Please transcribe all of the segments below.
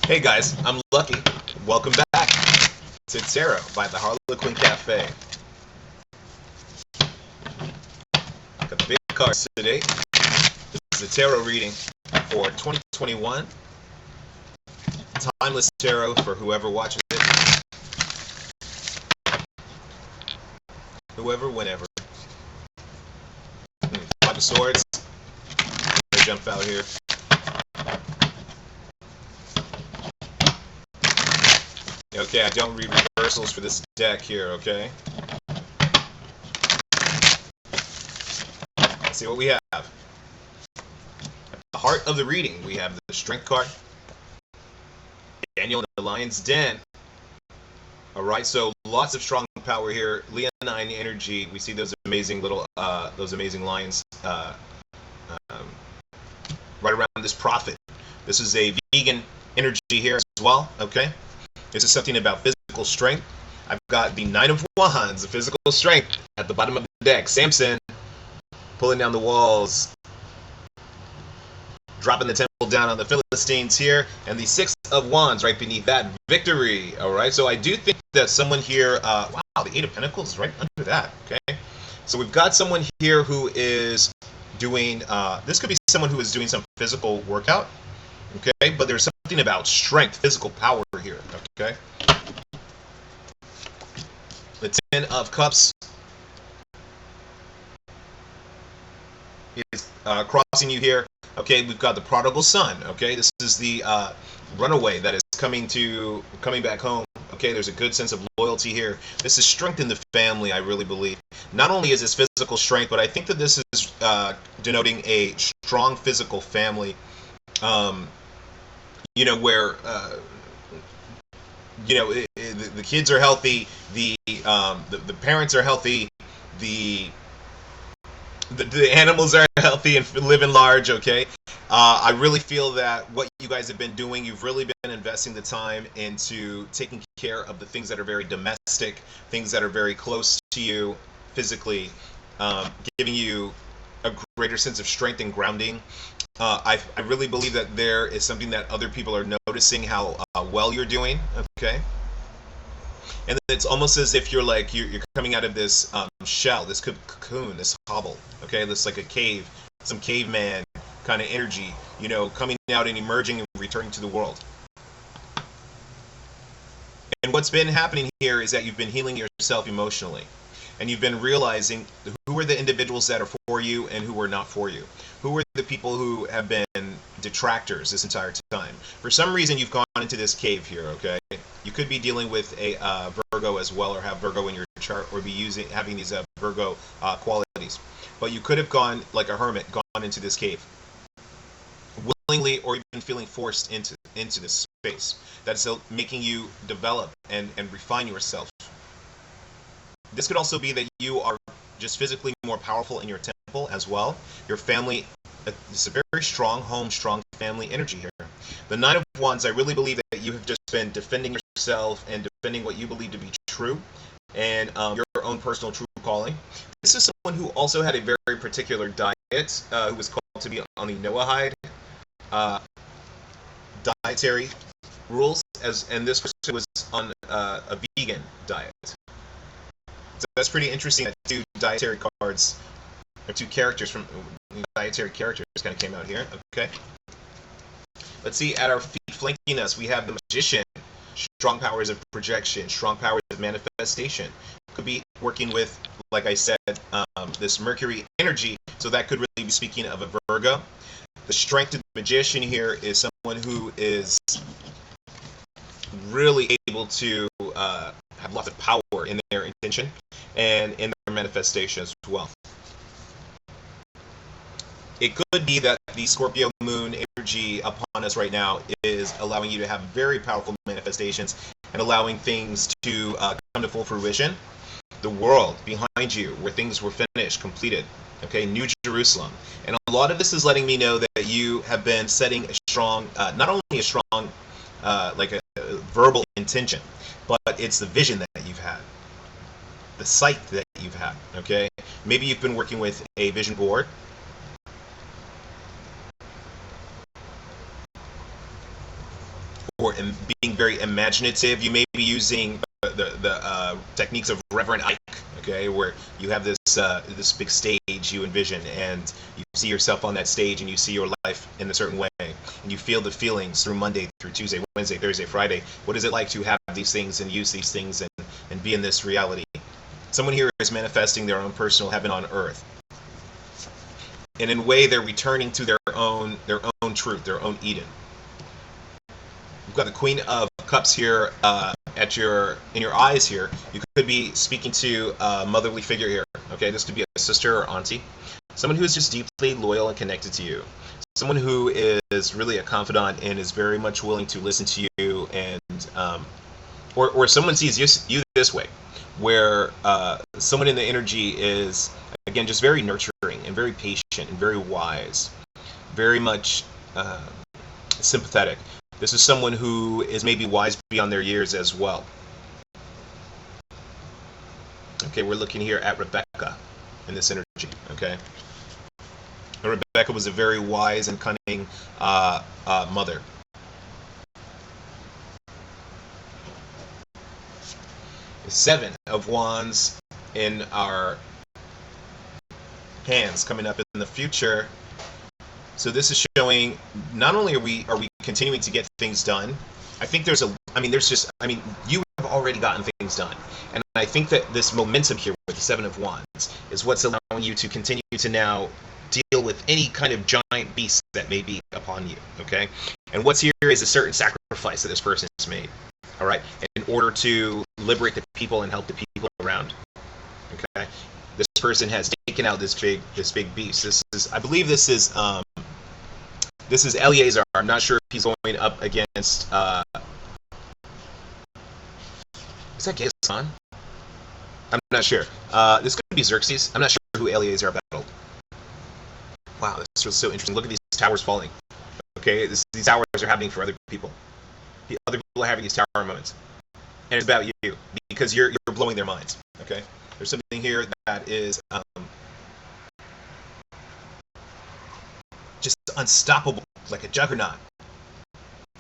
Hey guys, I'm Lucky. Welcome back to Tarot by the Harlequin Cafe. Got the big cards today. This is a tarot reading for 2021. Timeless tarot for whoever watches it. Whoever, whenever. Five of Swords. I jump out here. Okay, I don't read reversals for this deck here, okay? Let's see what we have. At the heart of the reading, we have the Strength card. Daniel in the Lion's Den. Alright, so lots of strong power here. Leonine energy. We see those amazing little, those amazing lions right around this prophet. This is a vegan energy here as well, okay? This is something about physical strength. I've got the Knight of Wands, the physical strength, at the bottom of the deck. Samson, pulling down the walls, dropping the temple down on the Philistines here, and the Six of Wands right beneath that. Victory, all right? So I do think that someone here, wow, the Eight of Pentacles right under that, okay? So we've got someone here who is doing, this could be someone who is doing some physical workout, okay? But there's something about strength, physical power here, okay? The Ten of Cups is crossing you here. Okay, we've got the prodigal son. Okay, this is the runaway that is coming back home. Okay, there's a good sense of loyalty here. This is strength in the family, I really believe. Not only is this physical strength, but I think that this is denoting a strong physical family. You know, where you know, the kids are healthy, the parents are healthy, the animals are healthy and living large, okay? I really feel that what you guys have been doing, you've really been investing the time into taking care of the things that are very domestic, things that are very close to you physically, giving you a greater sense of strength and grounding. I really believe that there is something that other people are noticing how well you're doing, okay? And it's almost as if you're coming out of this shell, this cocoon, this hovel, okay? This like a cave, some caveman kind of energy, you know, coming out and emerging and returning to the world. And what's been happening here is that you've been healing yourself emotionally. And you've been realizing who are the individuals that are for you and who are not for you. Who are the people who have been detractors this entire time. For some reason, you've gone into this cave here, okay? You could be dealing with a Virgo as well, or have Virgo in your chart, or be having these Virgo qualities. But you could have gone like a hermit, gone into this cave, willingly, or even feeling forced into this space. That's making you develop and refine yourself. This could also be that you are just physically more powerful in your temple as well. Your family, it's a very strong home, strong family energy here. The Nine of Wands, I really believe that you have just been defending yourself and defending what you believe to be true and your own personal true calling. This is someone who also had a very particular diet, who was called to be on the Noahide dietary rules, and this person was on a vegan diet. So that's pretty interesting that two dietary cards, or two characters from dietary characters kind of came out here, okay? Let's see, at our feet flanking us, we have the Magician. Strong powers of projection, strong powers of manifestation. Could be working with, like I said, this Mercury energy, so that could really be speaking of a Virgo. The Strength of the Magician here is someone who is really able to have lots of power in their intention and in their manifestation as well. It could be that the Scorpio moon energy upon us right now is allowing you to have very powerful manifestations and allowing things to come to full fruition. The world behind you, where things were finished, completed, okay, New Jerusalem. And a lot of this is letting me know that you have been setting a strong, not only a strong, like a verbal intention, but it's the vision that you've had, the sight that you've had, okay? Maybe you've been working with a vision board, or being very imaginative. You may be using the techniques of Reverend Ike, okay, where you have this big stage you envision, and you see yourself on that stage, and you see your life in a certain way, and you feel the feelings through Monday, through Tuesday, Wednesday, Thursday, Friday. What is it like to have these things and use these things and be in this reality? Someone here is manifesting their own personal heaven on earth, and in a way they're returning to their own truth, their own Eden. We've got the Queen of Cups here in your eyes here. You could be speaking to a motherly figure here. Okay, this could be a sister or auntie, someone who is just deeply loyal and connected to you, someone who is really a confidant and is very much willing to listen to you, and or someone sees you this way, where someone in the energy is, again, just very nurturing and very patient and very wise, very much sympathetic. This is someone who is maybe wise beyond their years as well. Okay, we're looking here at Rebecca in this energy, okay? And Rebecca was a very wise and cunning mother. The Seven of Wands in our hands coming up in the future. So this is showing not only are we continuing to get things done. I think you have already gotten things done, and I think that this momentum here with the Seven of Wands is what's allowing you to continue to now deal with any kind of giant beast that may be upon you. Okay, and what's here is a certain sacrifice that this person has made. All right, in order to liberate the people and help the people around. Okay, this person has taken out this big beast. I believe this is Eleazar. I'm not sure if he's going up against. Is that Gaesan? I'm not sure. This could be Xerxes. I'm not sure who Eleazar battled. Wow, this was so interesting. Look at these towers falling. Okay, these towers are happening for other people. The other people are having these tower moments, and it's about you because you're blowing their minds. Okay, there's something here that is just unstoppable, like a juggernaut.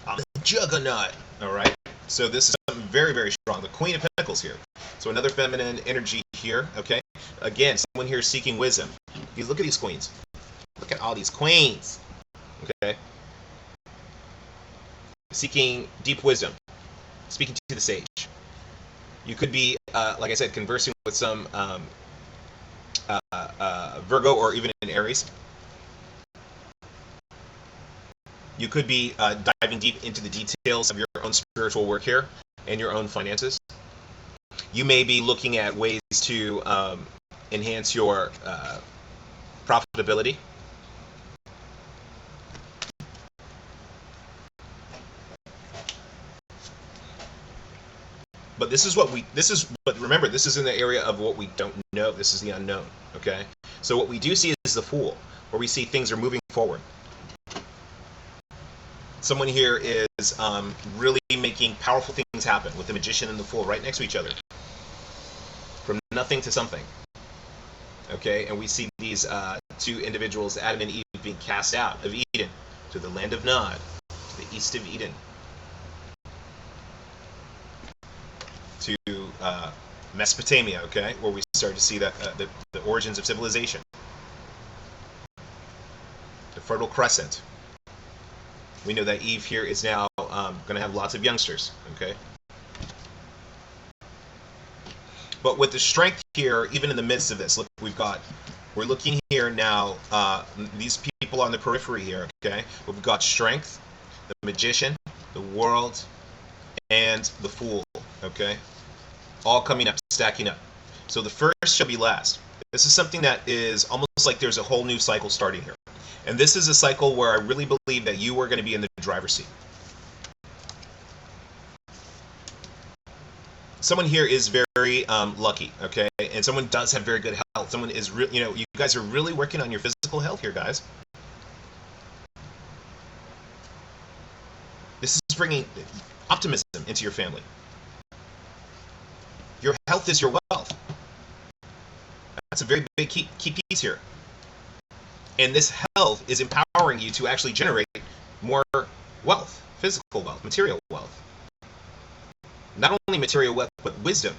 I'm a juggernaut. All right. So this is something very, very strong. The Queen of Pentacles here. So another feminine energy here. Okay. Again, someone here seeking wisdom. You look at these queens. Look at all these queens. Okay. Seeking deep wisdom. Speaking to the sage. You could be, like I said, conversing with some Virgo or even an Aries. You could be diving deep into the details of your own spiritual work here and your own finances. You may be looking at ways to enhance your profitability. But remember, this is in the area of what we don't know. This is the unknown, okay? So what we do see is the Fool, where we see things are moving forward. Someone here is really making powerful things happen with the Magician and the Fool right next to each other. From nothing to something. Okay, and we see these two individuals, Adam and Eve, being cast out of Eden to the land of Nod, to the east of Eden, to Mesopotamia, okay, where we start to see that the origins of civilization. The Fertile Crescent. We know that Eve here is now going to have lots of youngsters, okay? But with the strength here, even in the midst of this, look, we're looking here now, these people on the periphery here, okay? We've got strength, the Magician, the World, and the Fool, okay? All coming up, stacking up. So the first shall be last. This is something that is almost like there's a whole new cycle starting here. And this is a cycle where I really believe that you are going to be in the driver's seat. Someone here is very lucky, okay? And someone does have very good health. Someone is, you guys are really working on your physical health here, guys. This is bringing optimism into your family. Your health is your wealth. That's a very big key piece here. And this health is empowering you to actually generate more wealth. physical wealth, material wealth. Not only material wealth, but wisdom.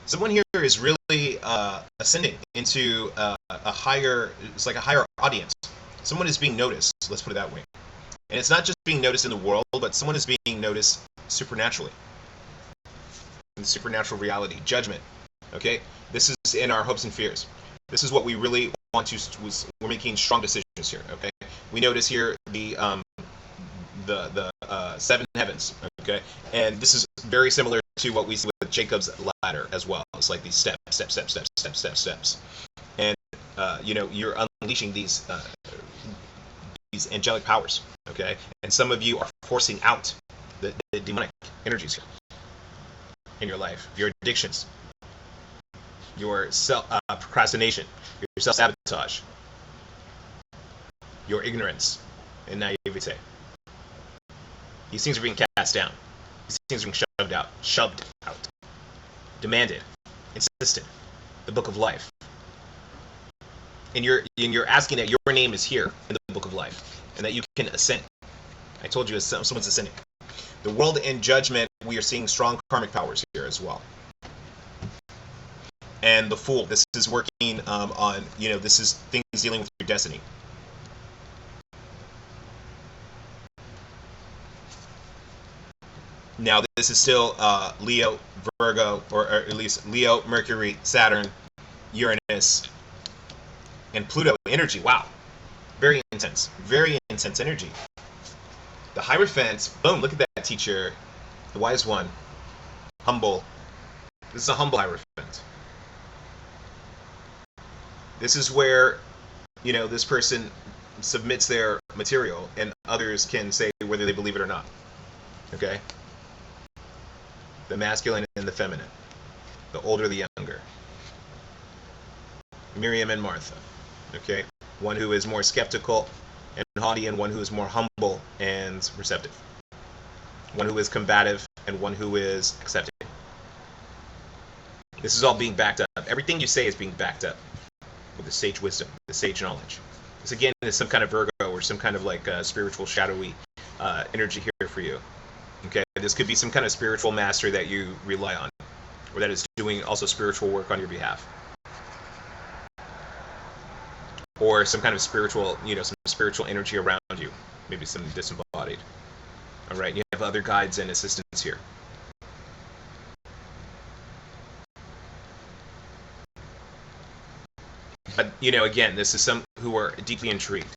Someone here is really ascending into a higher, it's like a higher audience. Someone is being noticed, let's put it that way. And it's not just being noticed in the world, but someone is being noticed supernaturally. In supernatural reality, judgment. Okay? This is in our hopes and fears. This is what we really want to, we're making strong decisions here, okay? We notice here the seven heavens, okay? And this is very similar to what we see with Jacob's ladder as well. It's like these steps, steps, steps, steps, steps, steps, steps. And, you know, you're unleashing these angelic powers, okay? And some of you are forcing out the demonic energies here in your life, your addictions, your procrastination, your self-sabotage, your ignorance and naivete. These things are being cast down. These things are being shoved out, demanded, insisted. The book of life. And you're asking that your name is here in the book of life, and that you can ascend. I told you someone's ascending. The world and judgment, we are seeing strong karmic powers here as well. And the Fool, this is working on, you know, this is things dealing with your destiny. Now, this is still Leo, Virgo, or at least Leo, Mercury, Saturn, Uranus, and Pluto energy. Wow. Very intense energy. The Hierophant, boom, look at that teacher, the wise one, humble. This is a humble Hierophant. This is where, you know, this person submits their material and others can say whether they believe it or not. Okay? The masculine and the feminine. The older, the younger. Miriam and Martha. Okay? One who is more skeptical and haughty, and one who is more humble and receptive. One who is combative and one who is accepting. This is all being backed up. Everything you say is being backed up with the sage wisdom, the sage knowledge. This again is some kind of Virgo or some kind of like spiritual shadowy energy here for you. Okay, this could be some kind of spiritual master that you rely on, or that is doing also spiritual work on your behalf, or some kind of spiritual, you know, some spiritual energy around you, maybe some disembodied. All right, you have other guides and assistants here. But, you know, again, this is some who are deeply intrigued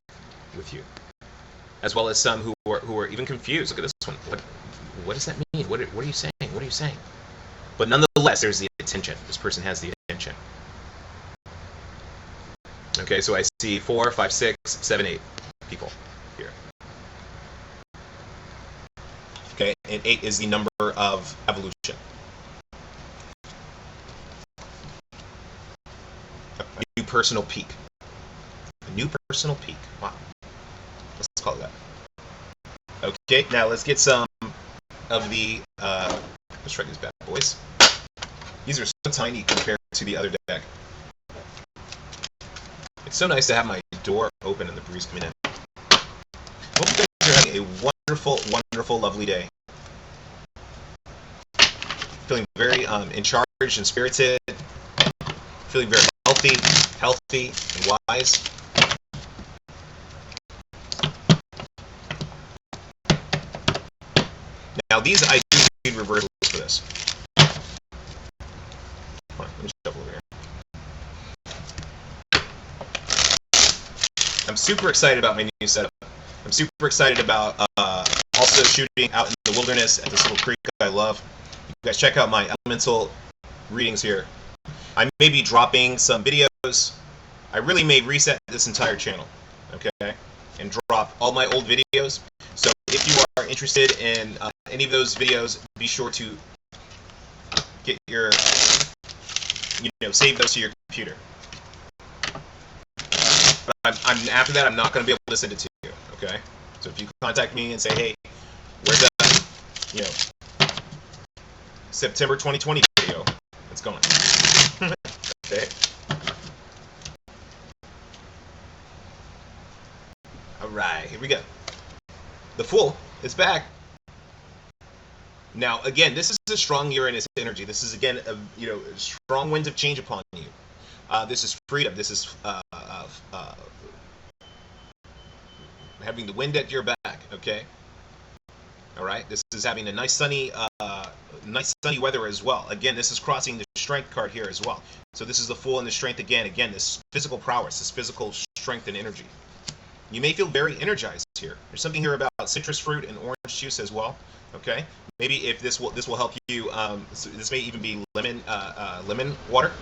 with you, as well as some who are even confused. Look at this one. What does that mean? What are you saying? What are you saying? But nonetheless, there's the attention. This person has the attention. Okay, so I see 4, 5, 6, 7, 8 people here. Okay, and 8 is the number of evolution. A new personal peak. A new personal peak. Wow. Let's call it that. Okay, now let's get some of the, let's try these bad boys. These are so tiny compared to the other deck. It's so nice to have my door open and the breeze coming in. Hope you guys are having a wonderful, wonderful, lovely day. Feeling very in charge and spirited. Feeling very healthy and wise. Now these, I do need reversals for this. Come on, let me shuffle over here. I'm super excited about my new setup. I'm super excited about also shooting out in the wilderness at this little creek I love. You guys check out my elemental readings here. I may be dropping some videos. I really may reset this entire channel, okay, and drop all my old videos. So if you are interested in any of those videos, be sure to get your, you know, save those to your computer. But after that, I'm not going to be able to send it to you, okay? So if you contact me and say, hey, where's that, you know, September 2020 video, it's going. Okay. All right, here we go. The Fool It's back. Now, again, this is a strong Uranus energy. This is, again, strong winds of change upon you. This is freedom. This is having the wind at your back. Okay. All right. This is having a nice sunny weather as well. Again, this is crossing the strength card here as well. So this is the Fool and the strength again. Again, this physical prowess, this physical strength and energy. You may feel very energized here. There's something here about citrus fruit and orange juice as well. Okay. Maybe if this will help you. So this may even be lemon water.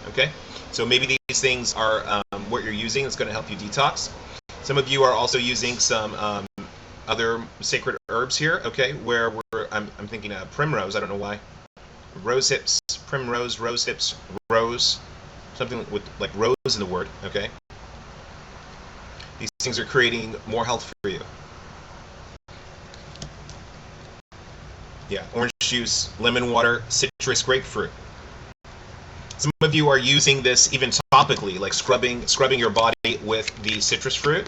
Okay. So maybe these things are what you're using. It's going to help you detox. Some of you are also using some other sacred herbs here. Okay. Where I'm thinking primrose. I don't know why. Rose hips, primrose, rose hips, rose. Something with like rose in the word. Okay. These things are creating more health for you. Yeah, orange juice, lemon water, citrus, grapefruit. Some of you are using this even topically, like scrubbing your body with the citrus fruit.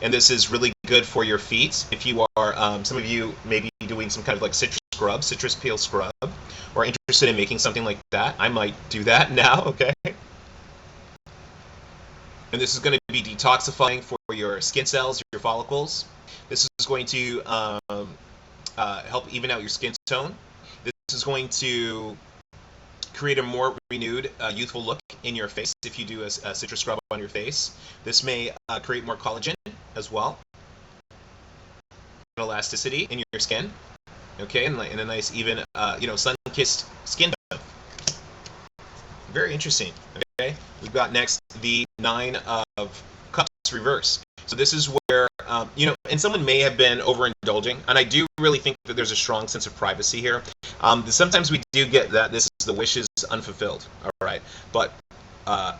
And this is really good for your feet. If you are, some of you may be doing some kind of like citrus scrub, citrus peel scrub, or interested in making something like that. I might do that now, okay? And this is going to be detoxifying for your skin cells, your follicles. This is going to help even out your skin tone. This is going to create a more renewed, youthful look in your face if you do a citrus scrub on your face. This may create more collagen as well, and elasticity in your skin. Okay, and a nice even, sun-kissed skin tone. Very interesting. Okay, we've got next the Nine of Cups reverse. So this is where, and someone may have been overindulging, and I do really think that there's a strong sense of privacy here. Sometimes we do get that this is the wishes unfulfilled, all right? But, I'm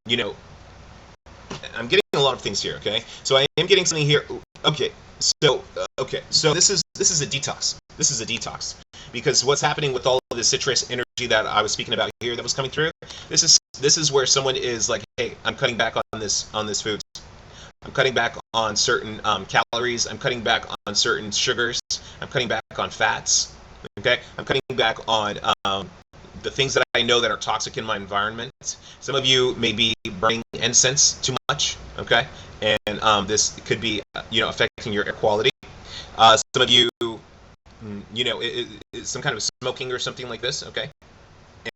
getting a lot of things here, okay? So I am getting something here. Okay, so this is a detox. This is a detox. Because what's happening with all of the citrus energy that I was speaking about here that was coming through, this is where someone is like, hey, I'm cutting back on this food. I'm cutting back on certain calories. I'm cutting back on certain sugars. I'm cutting back on fats. Okay, I'm cutting back on the things that I know that are toxic in my environment. Some of you may be burning incense too much. Okay, and this could be affecting your air quality. Some of you, some kind of smoking or something like this. Okay.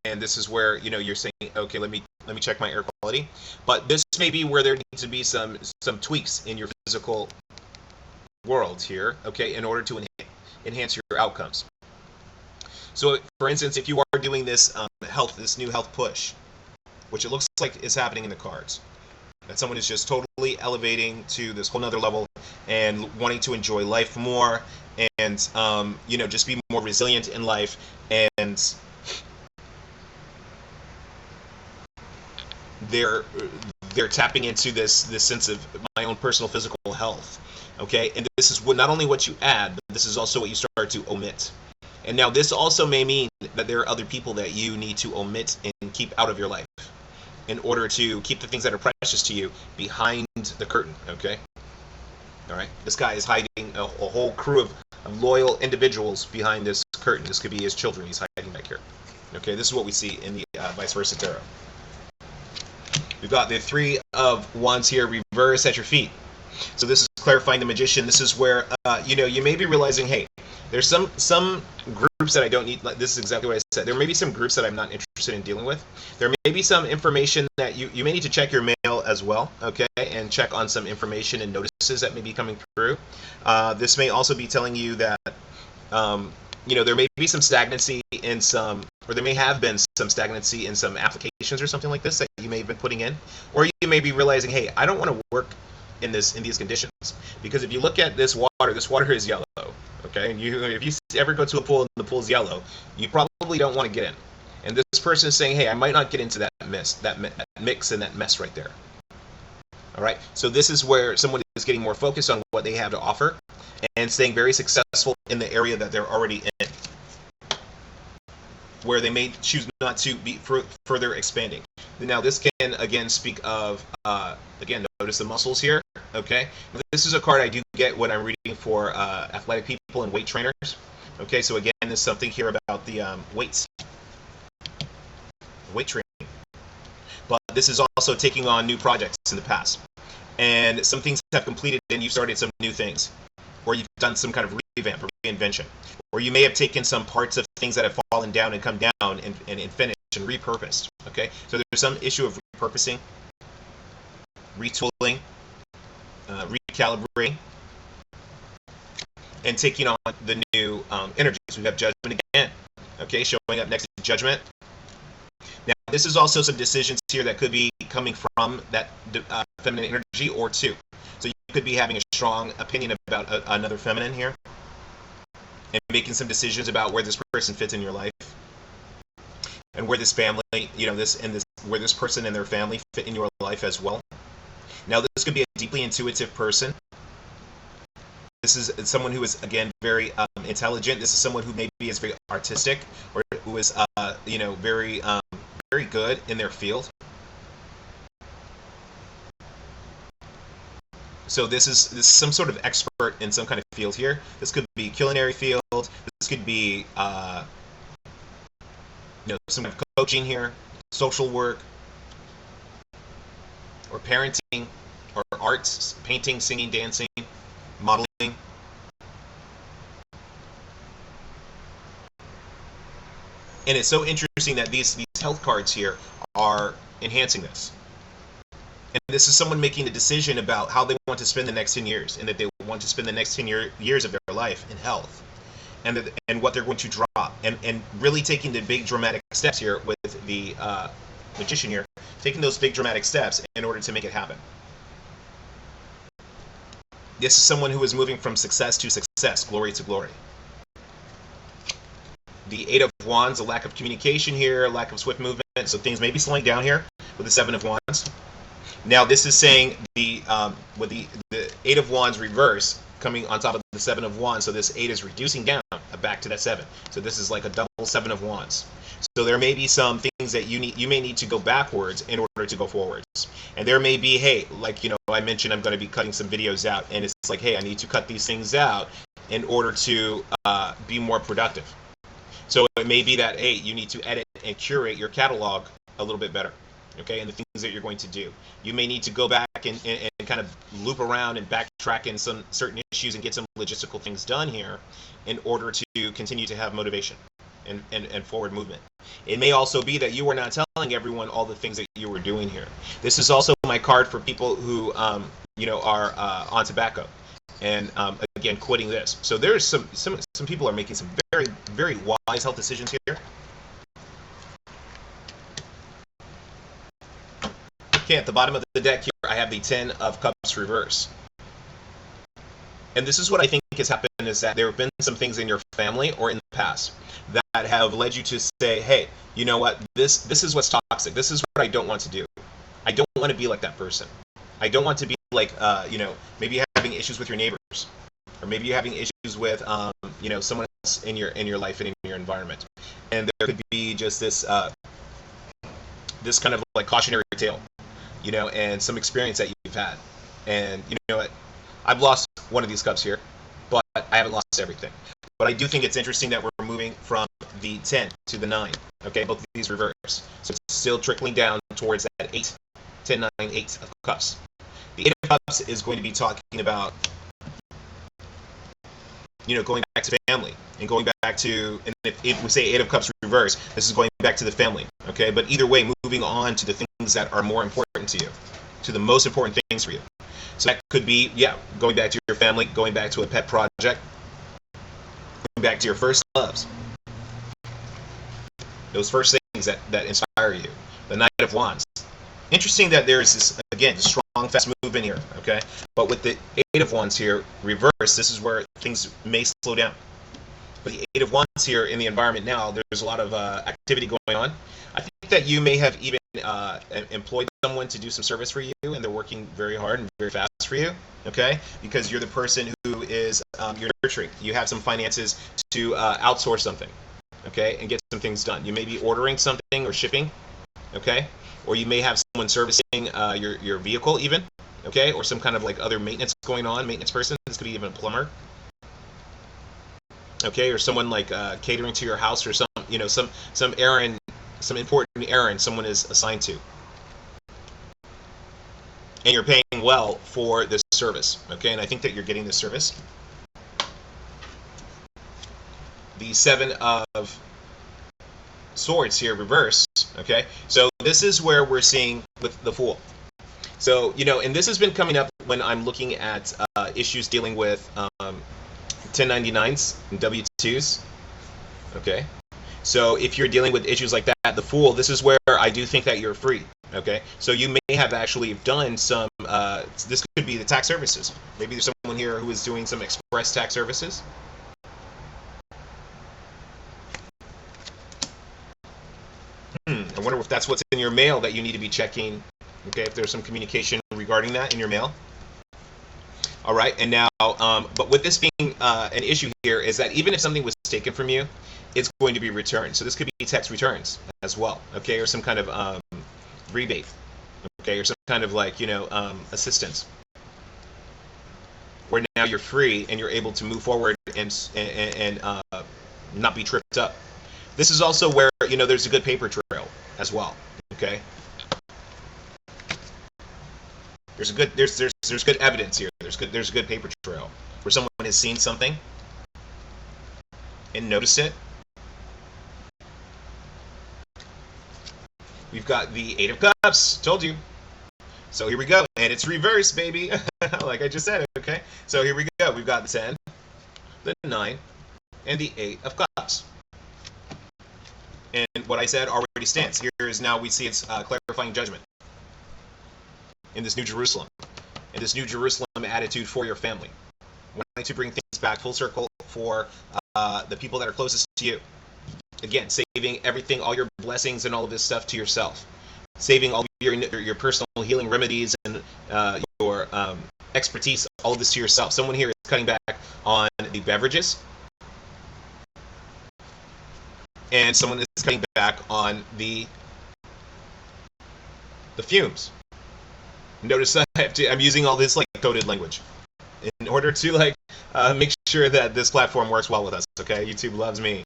And this is where you're saying, okay, let me check my air quality. But this may be where there needs to be some tweaks in your physical world here, okay, in order to enhance your outcomes. So, for instance, if you are doing this this new health push, which it looks like is happening in the cards, that someone is just totally elevating to this whole nother level and wanting to enjoy life more, and just be more resilient in life, and they're tapping into this sense of my own personal physical health, okay? And this is not only what you add, but this is also what you start to omit. And now this also may mean that there are other people that you need to omit and keep out of your life in order to keep the things that are precious to you behind the curtain, okay? All right, this guy is hiding a whole crew of loyal individuals behind this curtain. This could be his children he's hiding back here. Okay, this is what we see in the vice versa tarot. We've got the Three of Wands here, reverse at your feet. So this is clarifying the Magician. This is where, you may be realizing, hey, there's some groups that I don't need. This is exactly what I said. There may be some groups that I'm not interested in dealing with. There may be some information that you may need to check your mail as well, okay, and check on some information and notices that may be coming through. This may also be telling you that, there may be some stagnancy in some, or there may have been some stagnancy in some applications or something like this that you may have been putting in, or you may be realizing, hey, I don't want to work in these conditions, because if you look at this water is yellow, okay, and if you ever go to a pool and the pool's yellow, you probably don't want to get in. And this person is saying, hey, I might not get into that mix and that mess right there. All right, so this is where someone is getting more focused on what they have to offer and staying very successful in the area that they're already in, where they may choose not to be further expanding. Now, this can, again, speak of, again, notice the muscles here, okay? This is a card I do get when I'm reading for athletic people people and weight trainers. Okay, so again, there's something here about the weight training. But this is also taking on new projects in the past. And some things have completed and you've started some new things. Or you've done some kind of revamp or reinvention. Or you may have taken some parts of things that have fallen down and come down and finished and repurposed. Okay, so there's some issue of repurposing, retooling, recalibrating, and taking on the new energies. We have judgment again. Okay, showing up next to judgment. Now, this is also some decisions here that could be coming from that feminine energy or two. So you could be having a strong opinion about another feminine here, and making some decisions about where this person fits in your life, and where this family, where this person and their family fit in your life as well. Now, this could be a deeply intuitive person. This is someone who is, again, very intelligent. This is someone who maybe is very artistic, or who is, very good in their field. So this is some sort of expert in some kind of field here. This could be culinary field. This could be some kind of coaching here, social work, or parenting, or arts, painting, singing, dancing, modeling. And it's so interesting that these health cards here are enhancing this. And this is someone making a decision about how they want to spend the next 10 years, and that they want to spend the next 10 years of their life in health, and what they're going to drop, and really taking the big dramatic steps here with the magician here, taking those big dramatic steps in order to make it happen. This is someone who is moving from success to success, glory to glory. The Eight of Wands, a lack of communication here, lack of swift movement, so things may be slowing down here with the Seven of Wands. Now, this is saying with the Eight of Wands reverse coming on top of the Seven of Wands, so this 8 is reducing down back to that 7. So this is like a double Seven of Wands. So there may be some things that you may need to go backwards in order to go forwards. And there may be, hey, like, I mentioned I'm going to be cutting some videos out, and it's like, hey, I need to cut these things out in order to be more productive. So it may be that, hey, you need to edit and curate your catalog a little bit better, okay, and the things that you're going to do. You may need to go back and kind of loop around and backtrack in some certain issues and get some logistical things done here in order to continue to have motivation and forward movement. It may also be that you are not telling everyone all the things that you were doing here. This is also my card for people who, are on tobacco. And again, quitting this. So there's some people are making some very, very wise health decisions here. Okay, at the bottom of the deck here, I have the 10 of Cups reverse. And this is what I think has happened, is that there have been some things in your family or in the past that have led you to say, hey, you know what, this is what's toxic. This is what I don't want to do. I don't want to be like that person. I don't want to be like, maybe having issues with your neighbors, or maybe you're having issues with, someone else in your life and in your environment. And there could be just this this kind of like cautionary tale, and some experience that you've had. And you know what? I've lost one of these cups here, but I haven't lost everything. But I do think it's interesting that we're moving from the 10 to the 9. Okay, both of these reverse. So it's still trickling down towards that 8, 10, 9, 8 of cups. The 8 of cups is going to be talking about, going back to family and going back to, and if we say 8 of cups reverse, this is going back to the family. Okay, but either way, moving on to the things that are more important to you, to the most important things for you. So that could be, going back to your family, going back to a pet project, going back to your first loves. Those first things that inspire you. The Knight of Wands. Interesting that there is this, again, strong, fast movement here, okay? But with the 8 of Wands here, reverse, this is where things may slow down. But the 8 of Wands here in the environment now, there's a lot of activity going on. I think that you may have even employed someone to do some service for you, and they're working very hard and very fast for you, okay? Because you're the person who is, you're nurturing. You have some finances to outsource something, okay, and get some things done. You may be ordering something or shipping, okay? Or you may have someone servicing your vehicle even, okay? Or some kind of like other maintenance going on, maintenance person. This could be even a plumber. okay, or someone like catering to your house, or some, you know, some errand, some important errand someone is assigned to, and you're paying well for this service, okay? And I think that you're getting this service. The Seven of Swords here, reverse, okay? So this is where we're seeing with the Fool. So, you know, and this has been coming up when I'm looking at issues dealing with 1099s and W-2s, okay? So if you're dealing with issues like that, the Fool, this is where I do think that you're free, okay? So you may have actually done some, this could be the tax services. Maybe there's someone here who is doing some express tax services. I wonder if that's what's in your mail that you need to be checking, okay, if there's some communication regarding that in your mail. All right, and now, but with this being an issue here is that even if something was taken from you, it's going to be returned. So this could be tax returns as well, okay, or some kind of rebate, okay, or some kind of, like, you know, assistance, where now you're free and you're able to move forward and not be tripped up. This is also where, you know, there's a good paper trail as well, okay? There's good evidence here. There's a good paper trail where someone has seen something and noticed it. We've got the Eight of Cups. Told you. So here we go, and it's reverse, baby. Like I just said, okay? So here we go. We've got the 10, the 9, and the 8 of Cups. And what I said already stands. Here is now we see it's clarifying judgment in this New Jerusalem, in this New Jerusalem attitude for your family. Wanting to bring things back full circle for the people that are closest to you. Again, saving everything, all your blessings and all of this stuff to yourself. Saving all of your personal healing remedies and your expertise, all of this to yourself. Someone here is cutting back on the beverages. And someone is cutting back on the fumes. Notice that I'm using all this like coded language in order to like make sure that this platform works well with us. Okay, YouTube loves me.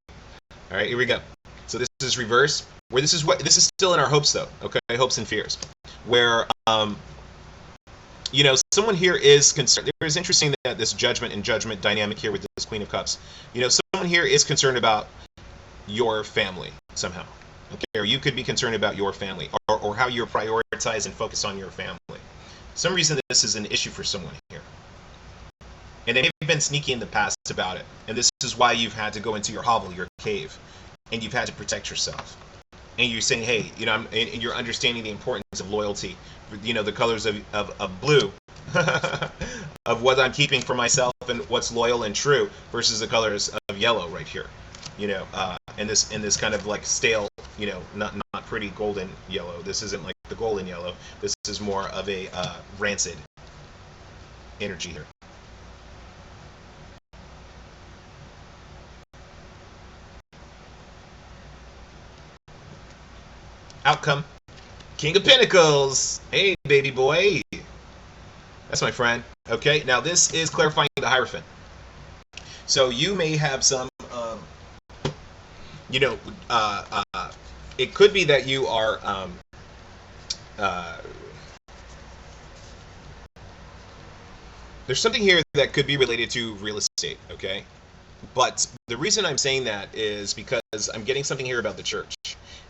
All right, here we go. So this is reverse. Where this is still in our hopes though. Okay, hopes and fears. Where you know, someone here is concerned. It is interesting that this judgment and judgment dynamic here with this Queen of Cups. You know, someone here is concerned about your family somehow. Okay, or you could be concerned about your family, or how you prioritize and focus on your family. Some reason this is an issue for someone here. And they may have been sneaky in the past about it. And this is why you've had to go into your hovel, your cave, and you've had to protect yourself. And you're saying, hey, you know, and you're understanding the importance of loyalty, you know, the colors of blue, of what I'm keeping for myself and what's loyal and true, versus the colors of yellow right here. You know, in this kind of like stale, you know, not pretty golden yellow. This isn't like the golden yellow. This is more of a rancid energy here. Outcome, King of Pentacles. Hey, baby boy. That's my friend. Okay, now this is clarifying the Hierophant. So you may have some, you know, it could be that you are, there's something here that could be related to real estate, okay? But the reason I'm saying that is because I'm getting something here about the church.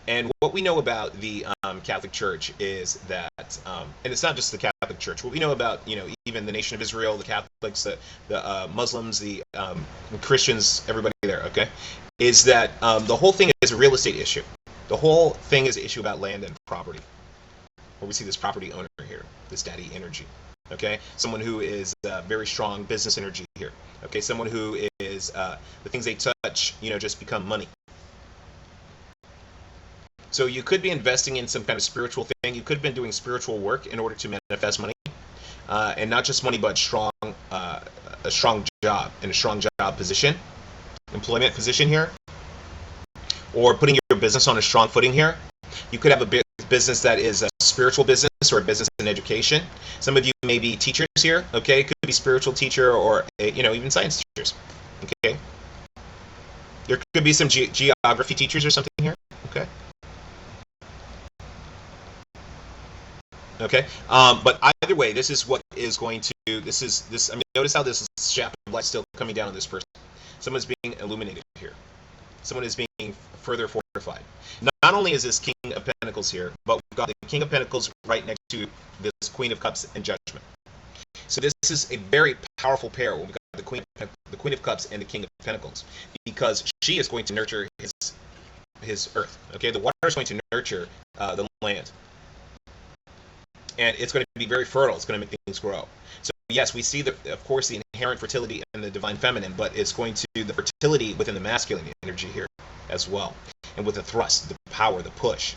And what we know about the Catholic Church is that, and it's not just the Catholic Church. What we know about, you know, even the nation of Israel, the Catholics, the Muslims, the Christians, everybody there, okay, is that the whole thing is a real estate issue. The whole thing is an issue about land and property. Where we see this property owner here, this daddy energy, okay? Someone who is very strong business energy here, okay? Someone who is, the things they touch, you know, just become money. So you could be investing in some kind of spiritual thing. You could have been doing spiritual work in order to manifest money, and not just money, but a strong job and a strong job position, employment position here, or putting your business on a strong footing here. You could have a business that is a spiritual business or a business in education. Some of you may be teachers here. Okay, it could be spiritual teacher or you know, even science teachers. Okay. There could be some geography teachers or something here. Okay. Okay. But either way, this is what is going to. This is this. I mean, notice how this shaft of light still coming down on this person. Someone's being illuminated here. Someone is being further fortified. Not only is this King of Pentacles here, but we've got the King of Pentacles right next to this Queen of Cups and Judgment. So this is a very powerful pair when we've got the Queen of Cups and the King of Pentacles, because she is going to nurture his earth. Okay, the water is going to nurture the land, and it's going to be very fertile. It's going to make things grow. So yes, we see of course, the inherent fertility in the divine feminine, but it's going to the fertility within the masculine energy here as well, and with the thrust, the power, the push.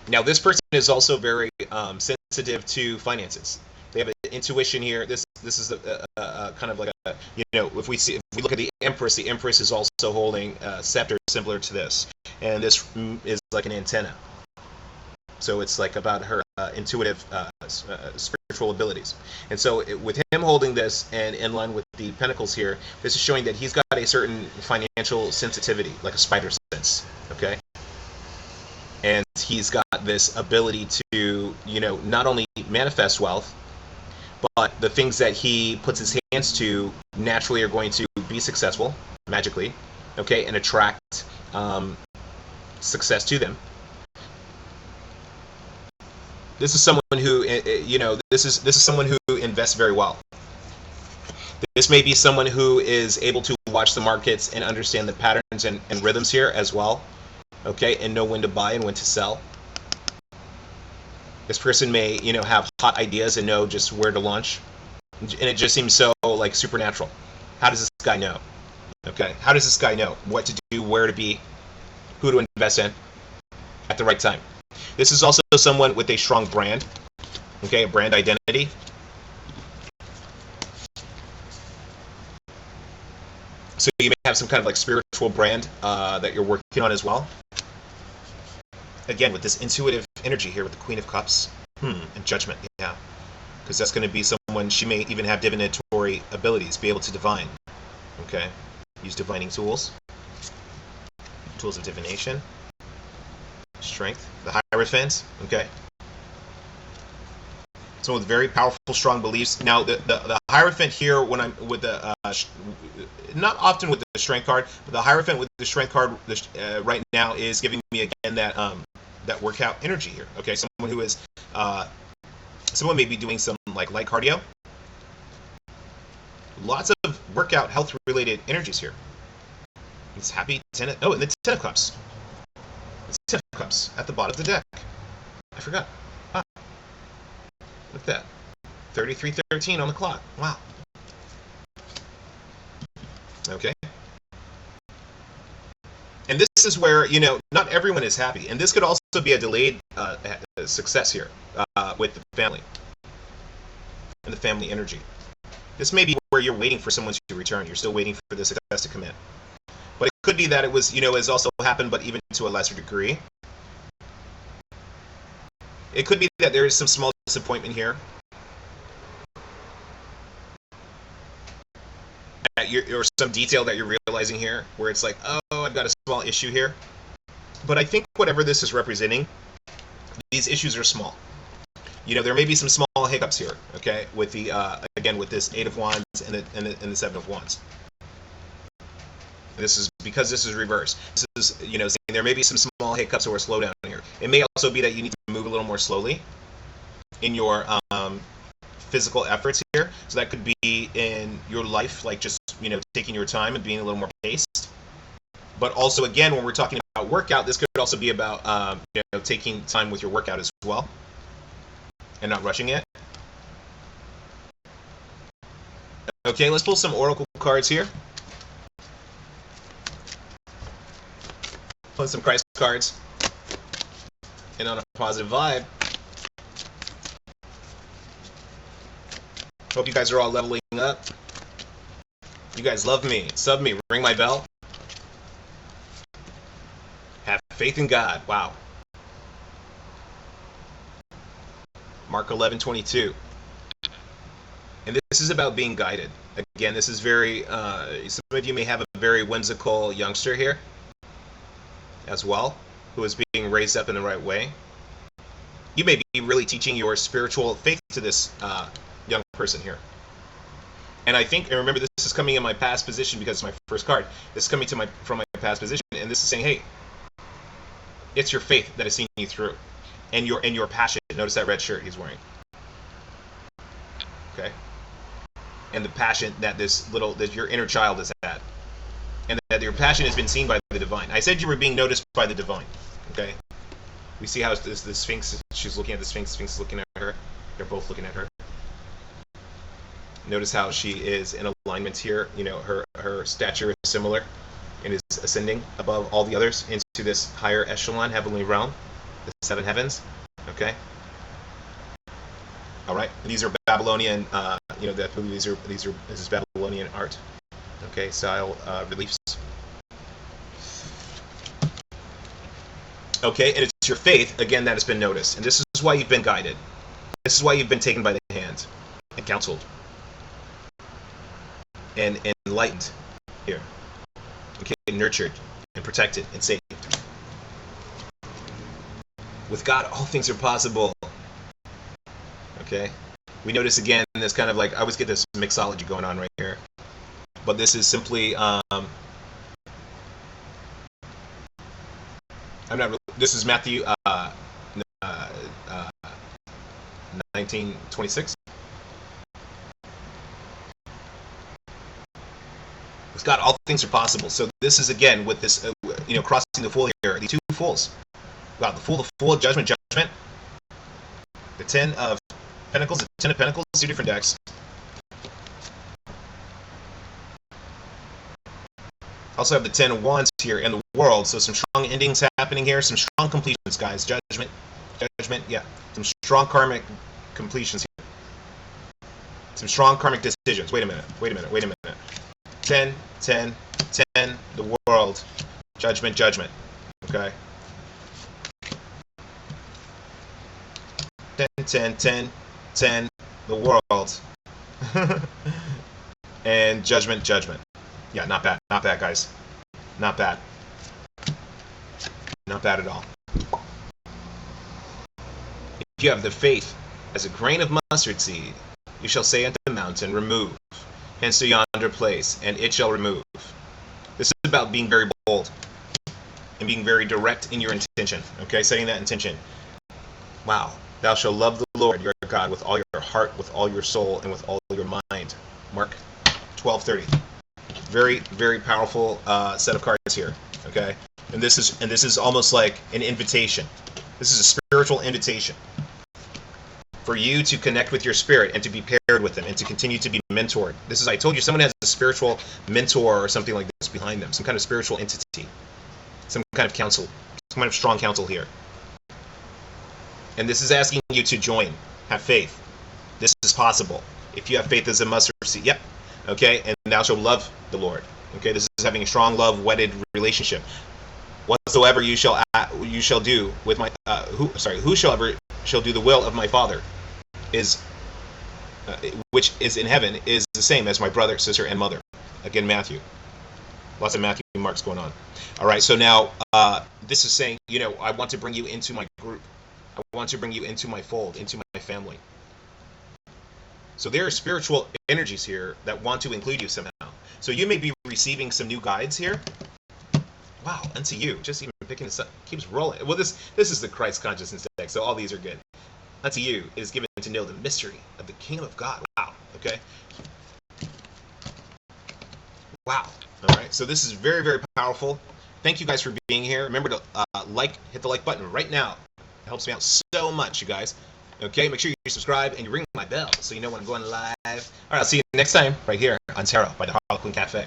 Now, this person is also very sensitive to finances. They have an intuition here. This is kind of like a, if we look at the Empress is also holding a scepter similar to this, and this is like an antenna. So it's like about her intuitive spiritual abilities. And so with him holding this and in line with the Pentacles here, this is showing that he's got a certain financial sensitivity, like a spider sense. Okay. And he's got this ability to, not only manifest wealth, but the things that he puts his hands to naturally are going to be successful, magically, okay, and attract success to them. This is someone who, this is someone who invests very well. This may be someone who is able to watch the markets and understand the patterns and rhythms here as well. Okay, and know when to buy and when to sell. This person may, have hot ideas and know just where to launch, and it just seems so like supernatural. How does this guy know? Okay, how does this guy know what to do, where to be, who to invest in at the right time? This is also someone with a strong brand, okay, a brand identity. So you may have some kind of like spiritual brand that you're working on as well. Again, with this intuitive energy here with the Queen of Cups and Judgment, yeah, because that's going to be someone, she may even have divinatory abilities, be able to divine, okay, use divining tools of divination, strength, the Hierophant, okay. Someone with very powerful, strong beliefs. Now, the Hierophant here, when I'm with the, not often with the Strength card, but the Hierophant with the Strength card right now is giving me again that workout energy here. Okay, someone who is, someone may be doing some like light cardio. Lots of workout, health-related energies here. It's happy Ten and the Ten of Cups. It's Ten of Cups at the bottom of the deck. I forgot. Wow. Look at that. 33:13 on the clock. Wow. Okay. And this is where, not everyone is happy. And this could also be a delayed success here with the family and the family energy. This may be where you're waiting for someone to return. You're still waiting for the success to come in. But it could be that it was, has also happened, but even to a lesser degree. It could be that there is some small disappointment here. Or some detail that you're realizing here, where it's like, oh, I've got a small issue here. But I think whatever this is representing, these issues are small. There may be some small hiccups here, okay, with the again with this Eight of Wands and the Seven of Wands. This is because this is reversed. This is, saying there may be some small hiccups or a slowdown here. It may also be that you need to move a little more slowly in your physical efforts here. So that could be in your life, like just, taking your time and being a little more paced. But also, again, when we're talking about workout, this could also be about, taking time with your workout as well and not rushing it. Okay, let's pull some oracle cards here. Pull some Christ cards. And on a positive vibe. Hope you guys are all leveling up. You guys love me. Sub me. Ring my bell. Have faith in God. Wow. Mark 11:22. And this is about being guided. Again, this is very, some of you may have a very whimsical youngster here as well, who is being raised up in the right way. You may be really teaching your spiritual faith to this young person here. And I think, and remember, this is coming in my past position because it's my first card. This is coming to from my past position, and this is saying, hey, it's your faith that is seeing you through, and your passion. Notice that red shirt he's wearing. Okay, and the passion that that your inner child is at, and that your passion has been seen by the divine. I said you were being noticed by the divine. Okay, we see how the Sphinx. She's looking at the Sphinx. Sphinx is looking at her. They're both looking at her. Notice how she is in alignment here. You know, her stature is similar and is ascending above all the others into this higher echelon, heavenly realm, the seven heavens. Okay. All right. These are Babylonian. You know, that this is Babylonian art. Okay, style reliefs. Okay, and it's your faith again that has been noticed, and this is why you've been guided. This is why you've been taken by the hand and counseled and enlightened here. Okay, nurtured and protected and saved. With God, all things are possible. Okay, we notice again this kind of like, I always get this mixology going on right here, but this is simply this is Matthew 19:26. With God, all things are possible. So this is again with this, you know, crossing the fool here. The two fools. God, the fool of judgment. The Ten of Pentacles, the Ten of Pentacles, two different decks. Also have the Ten of Wands here in the World. So some strong endings happening here. Some strong completions, guys. Judgment. Yeah. Some strong karmic completions here. Some strong karmic decisions. Wait a minute. 10, the World, Judgment. Okay. 10, the World, and Judgment. Yeah, not bad, guys. Not bad at all. If you have the faith as a grain of mustard seed, you shall say unto the mountain, remove hence to yonder place, and it shall remove. This is about being very bold and being very direct in your intention. Okay, setting that intention. Wow. Thou shalt love the Lord your God with all your heart, with all your soul, and with all your mind. Mark 12:30. Very, very powerful set of cards here. Okay, and this is almost like an invitation. This is a spiritual invitation for you to connect with your spirit and to be paired with them and to continue to be mentored. This is, I told you, someone has a spiritual mentor or something like this behind them, some kind of spiritual entity, some kind of counsel, some kind of strong counsel here. And this is asking you to join, have faith. This is possible. If you have faith as a mustard seed, yep. Okay, and thou shalt love the Lord. Okay, this is having a strong love wedded relationship. Whatsoever you shall do with my whosoever shall do the will of my Father is which is in heaven is the same as my brother, sister, and mother. Again, Matthew. Lots of Matthew marks going on. All right, so now this is saying, you know, I want to bring you into my group. I want to bring you into my fold, into my family. So there are spiritual energies here that want to include you somehow. So you may be receiving some new guides here. Wow, unto you. Just even picking this up keeps rolling. Well, this is the Christ consciousness deck, so all these are good. Unto you it is given to know the mystery of the Kingdom of God. Wow. Okay. Wow. All right. So this is very, very powerful. Thank you guys for being here. Remember to hit the like button right now. It helps me out so much, you guys. Okay, make sure you subscribe and you ring my bell so you know when I'm going live. All right, I'll see you next time right here on Tarot by the Harlequin Cafe.